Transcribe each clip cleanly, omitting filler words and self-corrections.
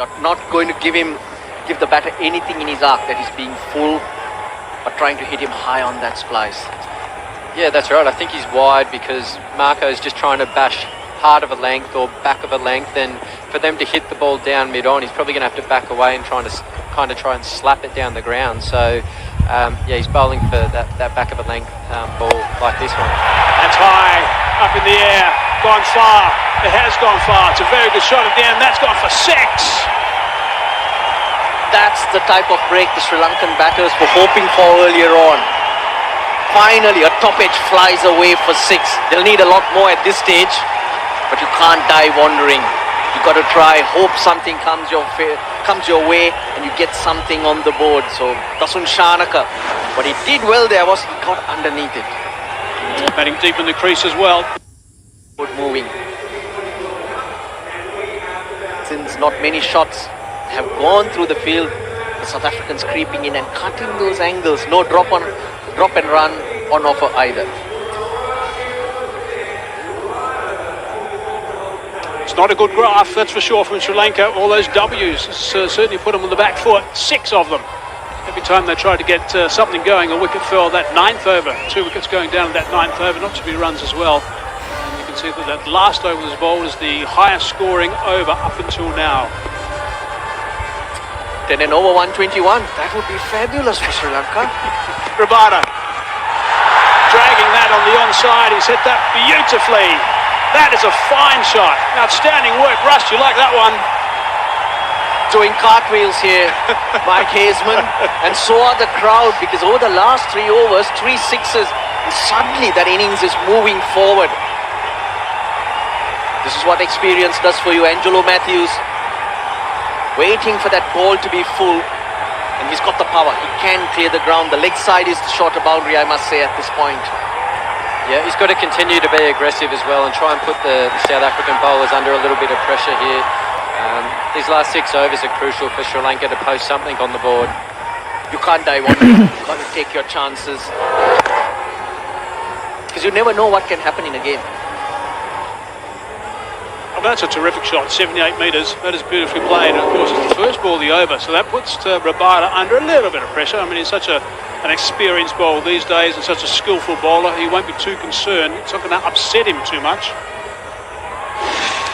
You're not going to give the batter anything in his arc, that he's being full, but trying to hit him high on that splice. Yeah, that's right. I think he's wide because Marco's just trying to bash hard of a length or back of a length, and for them to hit the ball down mid-on, he's probably going to have to back away and try and slap it down the ground. So, yeah, he's bowling for that back of a length ball like this one. That's high, up in the air, gone far. It has gone far. It's a very good shot at the end. That's gone for 6. That's the type of break the Sri Lankan batters were hoping for earlier on. Finally, a top edge flies away for 6. They'll need a lot more at this stage, but you can't die wandering. You got to try, hope something comes your way, and you get something on the board. So Dasun Shanaka, what he did well there was he got underneath it. Batting deep in the crease as well. Good moving. Since not many shots have gone through the field, the South Africans creeping in and cutting those angles. No drop and run on offer either. It's not a good graph, that's for sure, from Sri Lanka. All those W's certainly put them on the back foot. 6 of them. Every time they tried to get something going, a wicket fell. That 9th over, 2 wickets going down in that 9th over, not too many runs as well. And you can see that last over was bowled is the highest scoring over up until now. 10 and over 121. That would be fabulous for Sri Lanka. Rabada dragging that on the onside. He's hit that beautifully. That is a fine shot. Outstanding work, Russ. You like that one? Doing cartwheels here, Mike Hazeman, and so are the crowd, because over the last 3 overs, 3 sixes, and suddenly that innings is moving forward. This is what experience does for you. Angelo Matthews waiting for that ball to be full, and he's got the power. He can clear the ground. The leg side is the shorter boundary, I must say, at this point. Yeah, he's got to continue to be aggressive as well and try and put the South African bowlers under a little bit of pressure here. These last 6 overs are crucial for Sri Lanka to post something on the board. You can't die wandering. You've got to take your chances, because you never know what can happen in a game. Oh, that's a terrific shot, 78 metres. That is beautifully played, and of course it's the first ball of the over, so that puts Rabada under a little bit of pressure. I mean, he's such an experienced bowler these days and such a skillful bowler. He won't be too concerned. It's not going to upset him too much.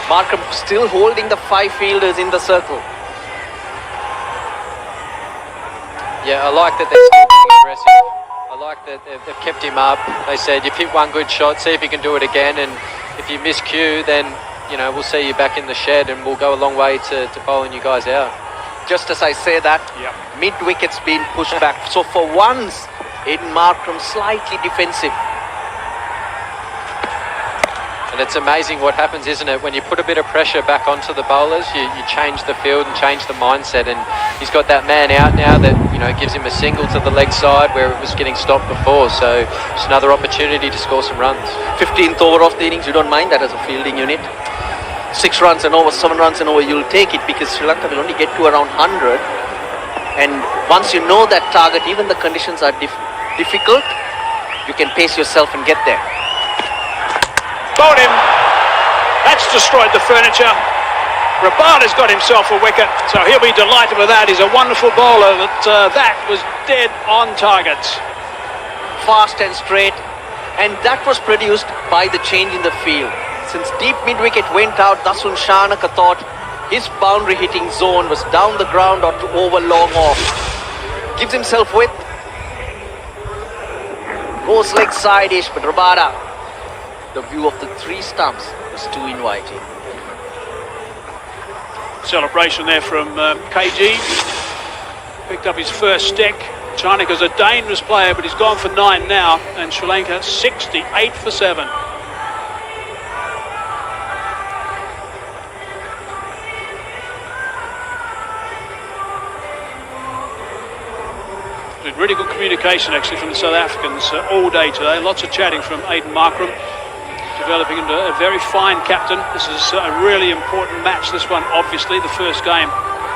Markham still holding the 5 fielders in the circle. Yeah, I like that they're still being aggressive. I like that they've kept him up. They said, you've hit one good shot, see if you can do it again, and if you miss cue, then, you know, we'll see you back in the shed and we'll go a long way to bowling you guys out. Just as I say that, mid-wicket's been pushed back. So for once, Aiden Markram slightly defensive. And it's amazing what happens, isn't it? When you put a bit of pressure back onto the bowlers, you change the field and change the mindset. And he's got that man out now that, you know, gives him a single to the leg side where it was getting stopped before. So it's another opportunity to score some runs. 15th over of the innings, you don't mind that as a fielding unit. 6 runs and over, 7 runs and over, you'll take it, because Sri Lanka will only get to around 100. And once you know that target, even the conditions are difficult, you can pace yourself and get there. Bowled him. That's destroyed the furniture. Rabada's got himself a wicket, so he'll be delighted with that. He's a wonderful bowler. That was dead on target. Fast and straight, and that was produced by the change in the field. Since deep mid-wicket went out, Dasun Shanaka thought his boundary hitting zone was down the ground or to over long off. Gives himself width. Goes leg side-ish, but Rabada, the view of the 3 stumps was too inviting. Celebration there from KG. Picked up his first stick. Chanaka's a dangerous player, but he's gone for 9 now, and Sri Lanka 68 for 7. Really good communication actually from the South Africans all day today. Lots of chatting from Aiden Markram, developing into a very fine captain. This is a really important match, this one, obviously the first game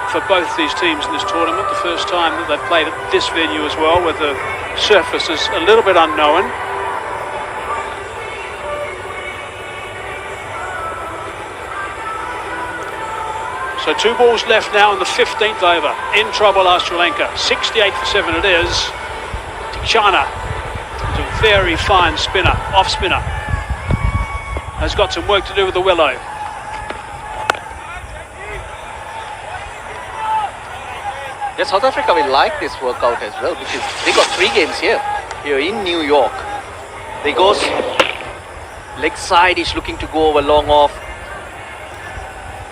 for both these teams in this tournament, the first time that they've played at this venue as well, where the surface is a little bit unknown. So 2 balls left now in the 15th over. In trouble are Sri Lanka. 68 for 7 it is. Tichana is a very fine spinner, off spinner. Has got some work to do with the willow. Yeah, South Africa will like this workout as well because they got 3 games here in New York. They goes leg side is looking to go over long off.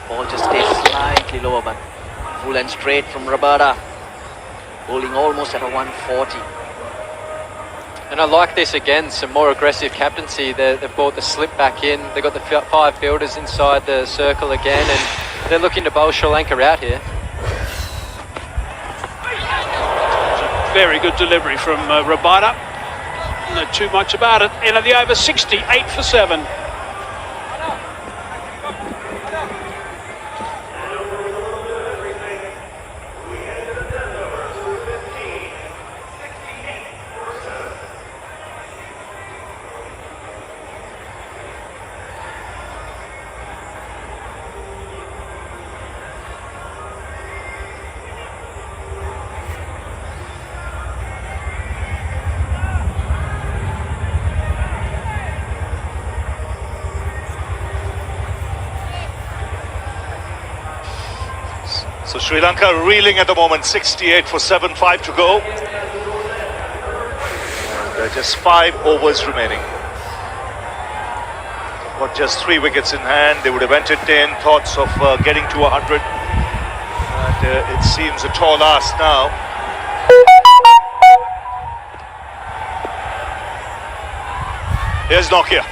Ball just stays slightly lower, but full and straight from Rabada. Bowling almost at a 140. And I like this again, some more aggressive captaincy. They've brought the slip back in. They've got the 5 fielders inside the circle again, and they're looking to bowl Sri Lanka out here. Very good delivery from Rabada. Not too much about it. End of the over, 68 for 7. So Sri Lanka reeling at the moment, 68 for 7, 5 to go. And there are just 5 overs remaining. Got just 3 wickets in hand. They would have entertained thoughts of getting to 100. And it seems a tall ask now. Here's Nokia.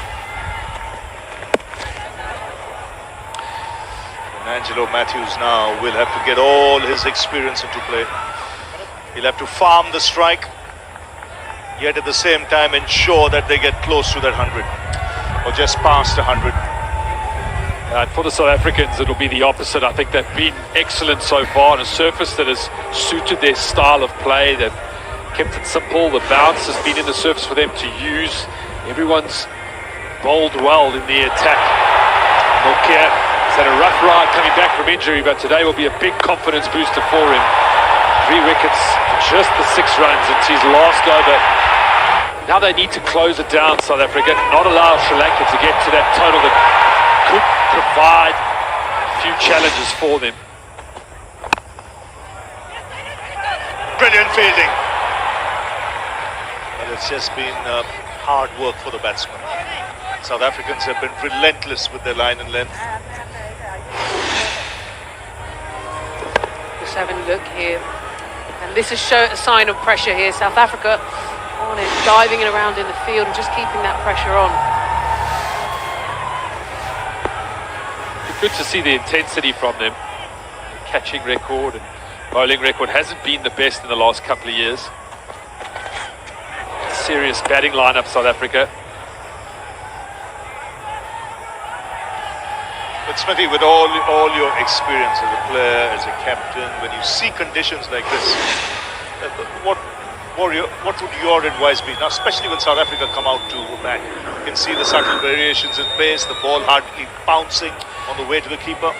Angelo Matthews now will have to get all his experience into play. He'll have to farm the strike, yet at the same time ensure that they get close to that 100 or just past 100. And for the South Africans, it'll be the opposite. I think they've been excellent so far on a surface that has suited their style of play. They've kept it simple. The bounce has been in the surface for them to use. Everyone's bowled well in the attack. Nokia had a rough ride coming back from injury, but today will be a big confidence booster for him. 3 wickets, just the 6 runs into his last over. Now they need to close it down, South Africa, not allow Sri Lanka to get to that total that could provide a few challenges for them. Brilliant fielding. But it's just been hard work for the batsmen. South Africans have been relentless with their line and length. Just having a look here, and this is a sign of pressure here. South Africa on it, diving it around in the field and just keeping that pressure on. It's good to see the intensity from them. The catching record and bowling record hasn't been the best in the last couple of years. Serious batting lineup, South Africa. But Smithy, with all your experience as a player, as a captain, when you see conditions like this, what would your advice be? Now, especially when South Africa come out to bat, you can see the subtle variations in pace, the ball hardly bouncing on the way to the keeper.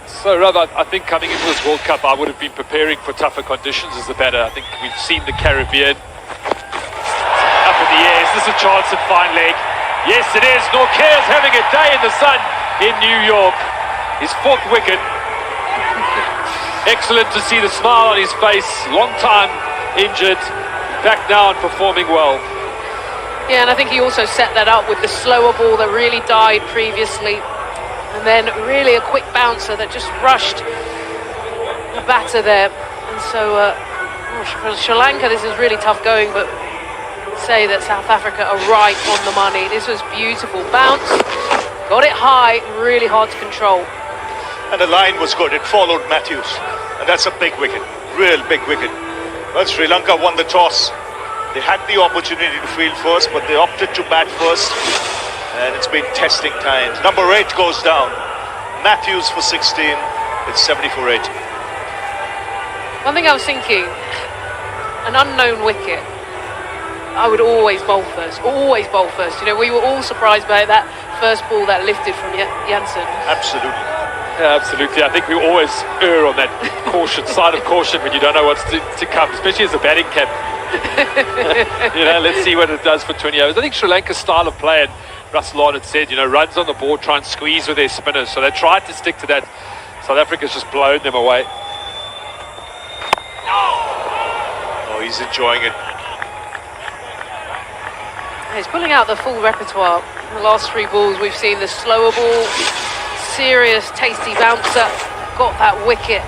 So, Rav, I think coming into this World Cup, I would have been preparing for tougher conditions as a batter. I think we've seen the Caribbean. Up in the air, is this a chance at fine leg? Yes, it is. Norcair's having a day in the sun in New York. His 4th wicket. Excellent to see the smile on his face. Long time injured. Back now and performing well. Yeah, and I think he also set that up with the slower ball that really died previously. And then really a quick bouncer that just rushed the batter there. And so for Sri Lanka, this is really tough going, but say that South Africa are right on the money. This was beautiful. Bounce, got it high, really hard to control. And the line was good. It followed Matthews. And that's a big wicket. Real big wicket. Well, Sri Lanka won the toss. They had the opportunity to field first, but they opted to bat first. And it's been testing times. Number 8 goes down. Matthews for 16. It's 70 for 8. One thing I was thinking, an unknown wicket, I would always bowl first. Always bowl first. You know, we were all surprised by that first ball that lifted from Jansen. Absolutely. Yeah, absolutely. I think we always err on that side of caution when you don't know what's to come, especially as a batting captain. Let's see what it does for 20 overs. I think Sri Lanka's style of play, and Russell Arnott said, runs on the board, try and squeeze with their spinners. So they tried to stick to that. South Africa's just blown them away. Oh, he's enjoying it. He's pulling out the full repertoire. In the last 3 balls, we've seen the slower ball, serious, tasty bouncer, got that wicket,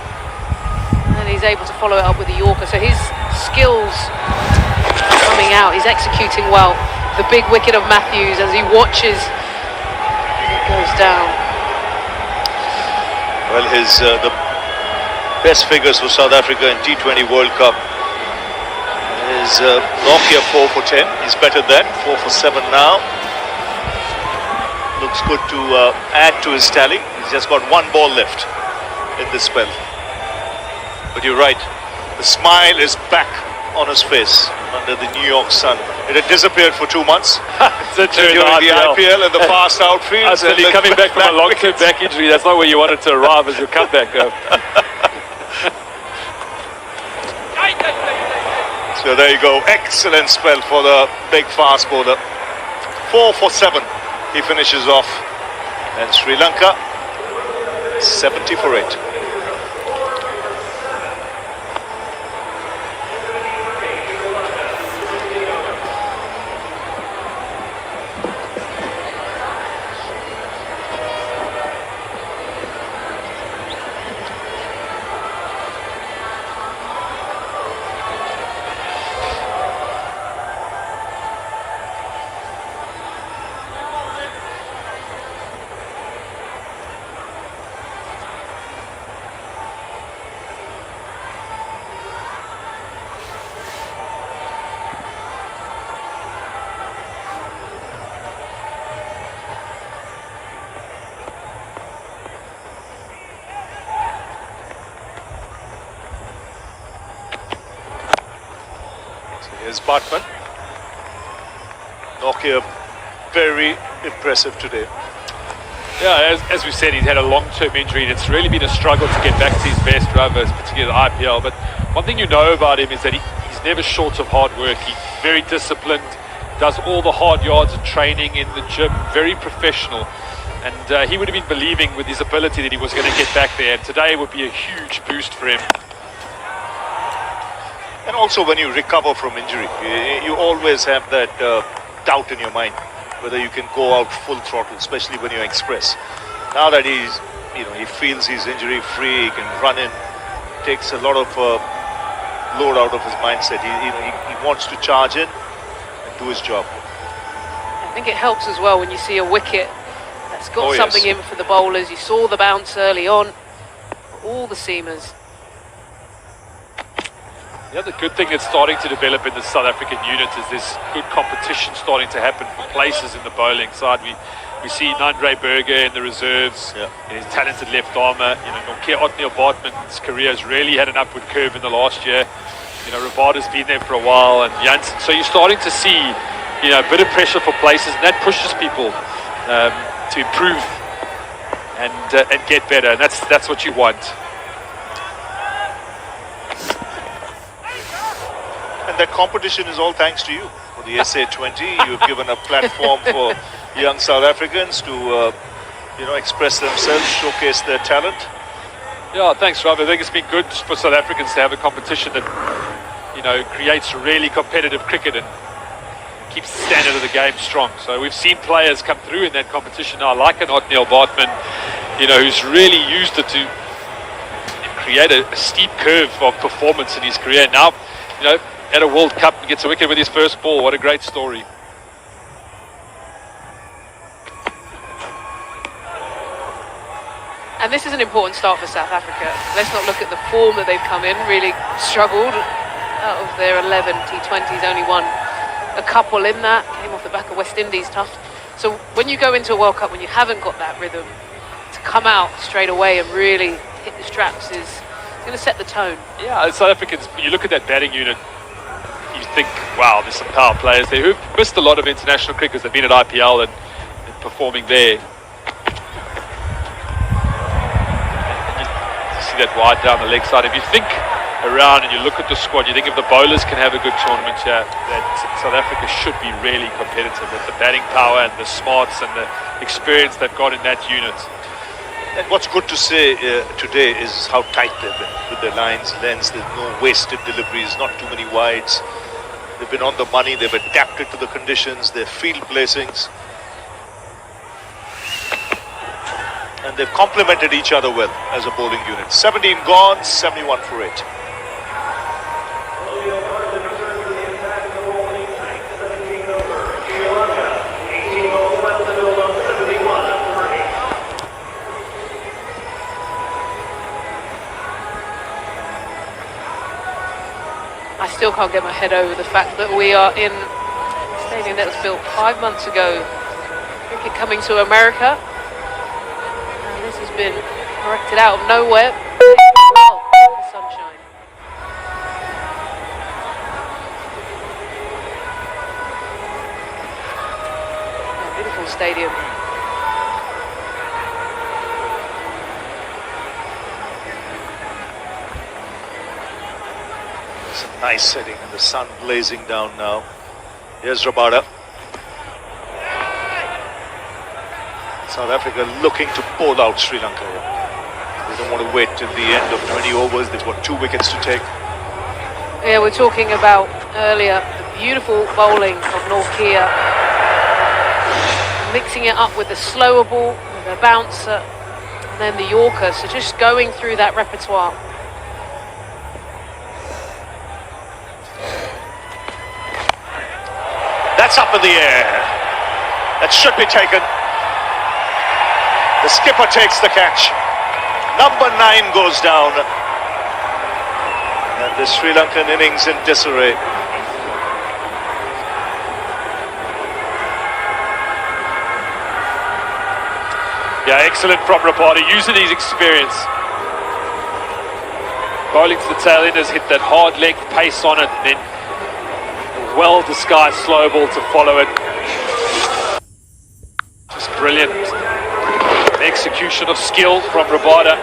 and he's able to follow it up with a Yorker. So his skills coming out, he's executing well. The big wicket of Matthews as he watches as it goes down. Well, the best figures for South Africa in T20 World Cup is Nokia 4 for 10. He's better than 4 for 7 now. Looks good to add to his tally. He's just got 1 ball left in this spell. But you're right, the smile is back on his face under the New York sun. It had disappeared for 2 months during the IPL and the fast outfields. Absolutely, coming back from a long-term back injury, that's not where you wanted to arrive as your comeback. So there you go, excellent spell for the big fast bowler. 4 for 7 he finishes off, and Sri Lanka 70 for 8. Here's Bartman. Nokia very impressive today. Yeah, as we said, he's had a long-term injury and it's really been a struggle to get back to his best rubbers, particularly the IPL. But one thing you know about him is that he's never short of hard work. He's very disciplined, does all the hard yards of training in the gym, very professional. And he would have been believing with his ability that he was going to get back there. And today would be a huge boost for him. And also when you recover from injury, you always have that doubt in your mind whether you can go out full throttle, especially when you express. Now that he feels he's injury free, he can run in, takes a lot of load out of his mindset. He wants to charge in and do his job. I think it helps as well when you see a wicket that's got something in for the bowlers. You saw the bounce early on, all the seamers. The other good thing that's starting to develop in the South African unit is this good competition starting to happen for places in the bowling side. We see Nandre Berger in the reserves, and his talented left armour. Nokia Otniel Bartman's career has really had an upward curve in the last year. Rabada's been there for a while, and Jansen. So you're starting to see, a bit of pressure for places, and that pushes people to improve and get better. And that's what you want. And that competition is all thanks to you. For the SA20, you've given a platform for young South Africans to, express themselves, showcase their talent. Yeah, thanks, Rob. I think it's been good for South Africans to have a competition that, creates really competitive cricket and keeps the standard of the game strong. So we've seen players come through in that competition now, like an Otniel Bartman, who's really used it to create a steep curve of performance in his career. Now, at a World Cup, he gets a wicket with his first ball. What a great story. And this is an important start for South Africa. Let's not look at the form that they've come in. Really struggled. Out of their 11 T20s, only won a couple in that. Came off the back of West Indies, tough. So when you go into a World Cup when you haven't got that rhythm, to come out straight away and really hit the straps is going to set the tone. Yeah, South Africans, when you look at that batting unit, you think, wow, there's some power players there who've missed a lot of international cricketers. They've been at IPL and performing there. that wide down the leg side. If you think around and you look at the squad, you think if the bowlers can have a good tournament here, that South Africa should be really competitive with the batting power and the smarts and the experience they've got in that unit. And what's good to say today is how tight they've been with their lines, lengths. There's no wasted deliveries, not too many wides. They've been on the money, they've adapted to the conditions, their field placings. And they've complemented each other well as a bowling unit. 17 gone, 71 for 8. I still can't get my head over the fact that we are in a stadium that was built 5 months ago. Cricket coming to America. And this has been erected out of nowhere. Well, the sunshine. Yeah, beautiful stadium. It's a nice setting and the sun blazing down now. Here's Rabada. South Africa looking to bowl out Sri Lanka. They don't want to wait till the end of 20 overs. They've got 2 wickets to take. Yeah, we're talking about earlier the beautiful bowling of Nortje, mixing it up with the slower ball, with the bouncer, and then the Yorker. So just going through that repertoire. That's up in the air. That should be taken. The skipper takes the catch. Number 9 goes down. And the Sri Lankan innings in disarray. Yeah, excellent from Rabada, using his experience. Bowling to the tail enders, hit that hard leg pace on it, and then a well-disguised slow ball to follow it. Just brilliant. Execution of skill from Rabada.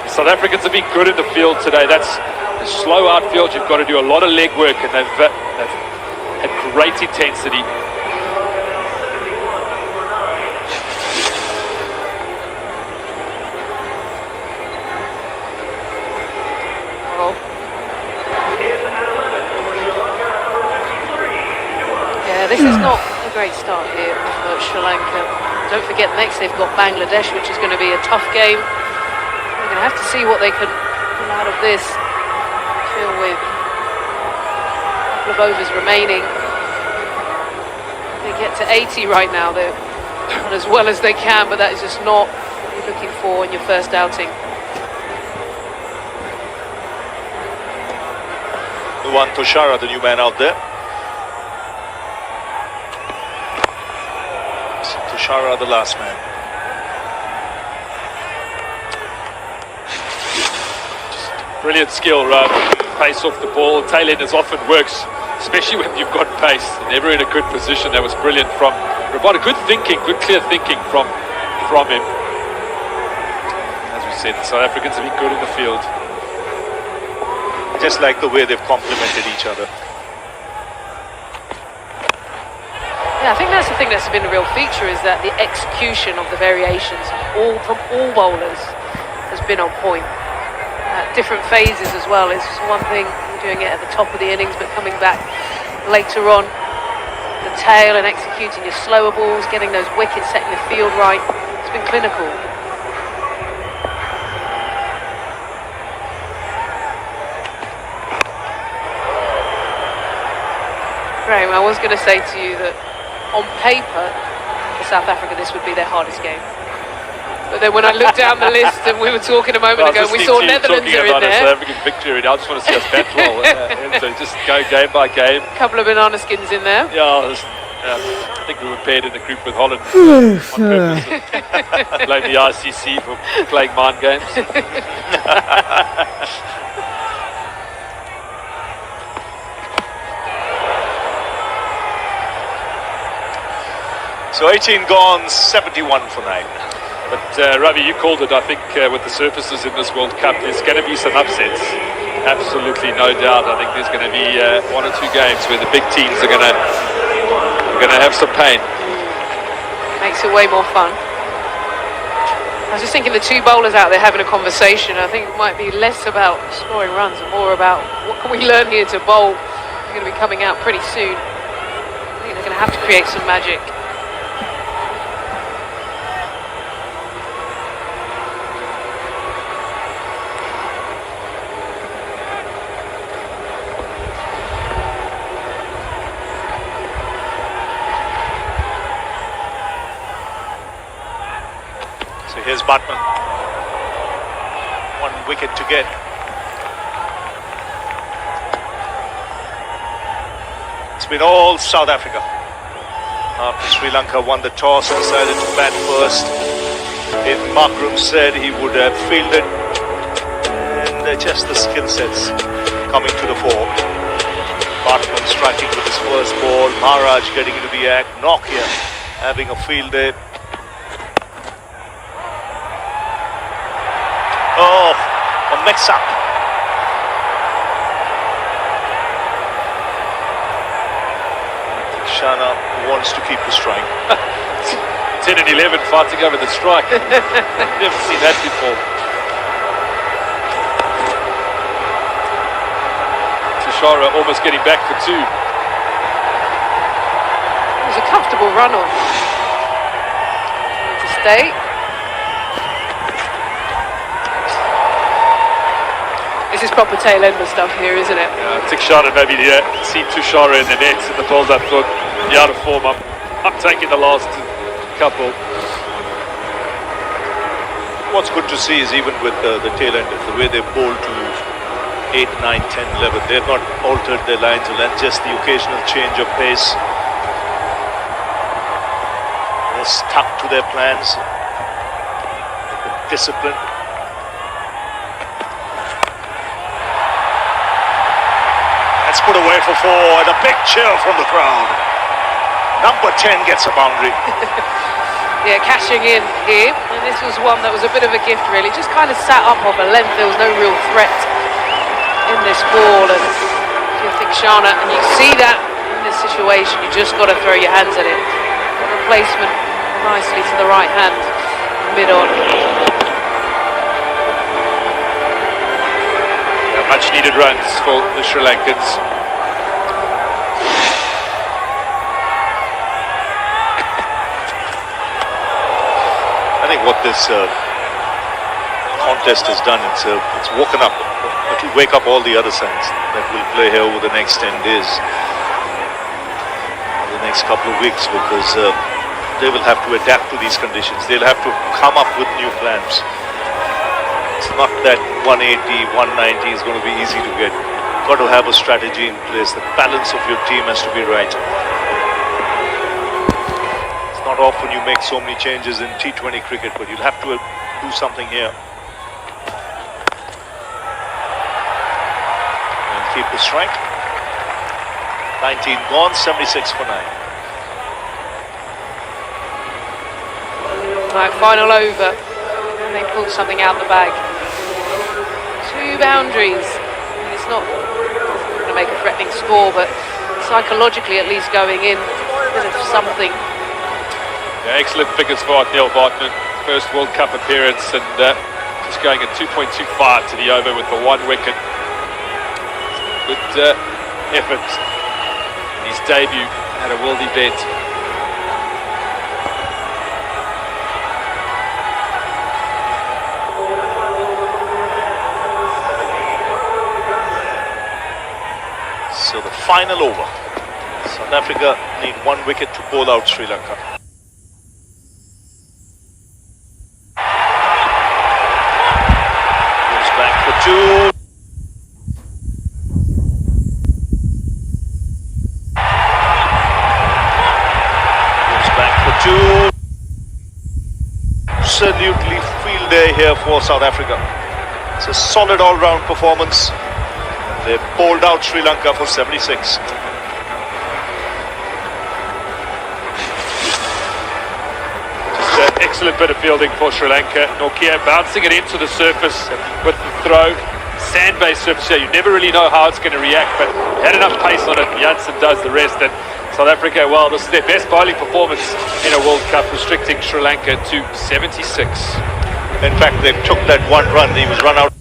South Africans have been good in the field today. That's a slow outfield. You've got to do a lot of leg work, and they've had great intensity. Yeah, this is not a great start here for Sri Lanka. Don't forget, next they've got Bangladesh, which is going to be a tough game. We're going to have to see what they can pull out of this. Feel with a couple of overs remaining. They get to 80 right now. They're not as well as they can, but that is just not what you're looking for in your first outing. Nuwan Toshara, the new man out there. Toshara, the last man. Brilliant skill, pace off the ball. Tail enders often works, especially when you've got pace. Never in a good position. That was brilliant from Rabada. Good thinking, good clear thinking from him. As we said, the South Africans have been good in the field. Just like the way they've complemented each other. Yeah, I think that's the thing that's been a real feature, is that the execution of the variations from all bowlers has been on point. At different phases as well. It's one thing doing it at the top of the innings, but coming back later on, the tail and executing your slower balls, getting those wickets, setting the field right. It's been clinical. Graham, I was going to say to you that on paper, for South Africa, this would be their hardest game. But then when I looked down the list, and we were talking a moment ago, we saw Netherlands are in there. South African victory, and I just want to see us bat well. So just go game by game. A couple of banana skins in there. Yeah, I think we were paired in a group with Holland on purpose. Blame the ICC for playing mind games. So 18 gone, 71 for 9. But Ravi, you called it. I think with the surfaces in this World Cup, there's going to be some upsets. Absolutely, no doubt. I think there's going to be one or two games where the big teams are going to have some pain. Makes it way more fun. I was just thinking the two bowlers out there having a conversation. I think it might be less about scoring runs and more about what can we learn here to bowl. They're going to be coming out pretty soon. I think they're going to have to create some magic. Here's Batman. 1 wicket to get. It's been all South Africa. After Sri Lanka won the toss, decided to bat first. Hayden Markram said he would have fielded. And just the skill sets coming to the fore. Batman striking with his first ball. Maharaj getting into the act. Nokia having a field day. Oh, a mix-up. Shana wants to keep the strike. 10 and 11 fighting over the strike. Never seen that before. Tushara almost getting back for two. It was a comfortable run on. To stay. This is proper tail ender stuff here, isn't it? Tushara maybe seen Tushara in the nets in the build-up, thought, you're out of form, I'm taking the last couple. What's good to see is even with the tail enders, the way they bowl to 8, 9, 10, 11, they've not altered their lines of length, just the occasional change of pace. They're stuck to their plans. Discipline. That's put away for 4 and a big cheer from the crowd. Number 10 gets a boundary. Yeah, cashing in here, and this was one that was a bit of a gift really, just kind of sat up off a length. There was no real threat in this ball, and if you think Shana, and you see that in this situation, you just got to throw your hands at it. Replacement nicely to the right hand, mid on. Much needed runs for the Sri Lankans. I think what this contest has done, it's woken up. It will wake up all the other sides that will play here over the next 10 days, the next couple of weeks, because they will have to adapt to these conditions. They'll have to come up with new plans. It's not that 180, 190 is going to be easy to get. You've got to have a strategy in place. The balance of your team has to be right. It's not often you make so many changes in T20 cricket, but you'll have to do something here. And keep the strike. 19 gone, 76 for 9. Right, final over. And they pulled something out the bag. 2 boundaries. I mean, it's not going to make a threatening score, but psychologically at least going in, a bit of something. Yeah, excellent figures for Neil Bartman. First World Cup appearance, and just going at 2.25 to the over with the 1 wicket. Good effort in his debut at a world event. So the final over. South Africa need 1 wicket to bowl out Sri Lanka. Goes back for 2. Goes back for 2. Absolutely field day here for South Africa. It's a solid all-round performance. They bowled out Sri Lanka for 76. Just Excellent bit of fielding for Sri Lanka. Nokia bouncing it into the surface with the throw. Sand-based surface here. You never really know how it's going to react, but had enough pace on it. Janssen does the rest. And South Africa, well, this is their best bowling performance in a World Cup, restricting Sri Lanka to 76. In fact, they took that one run. He was run out.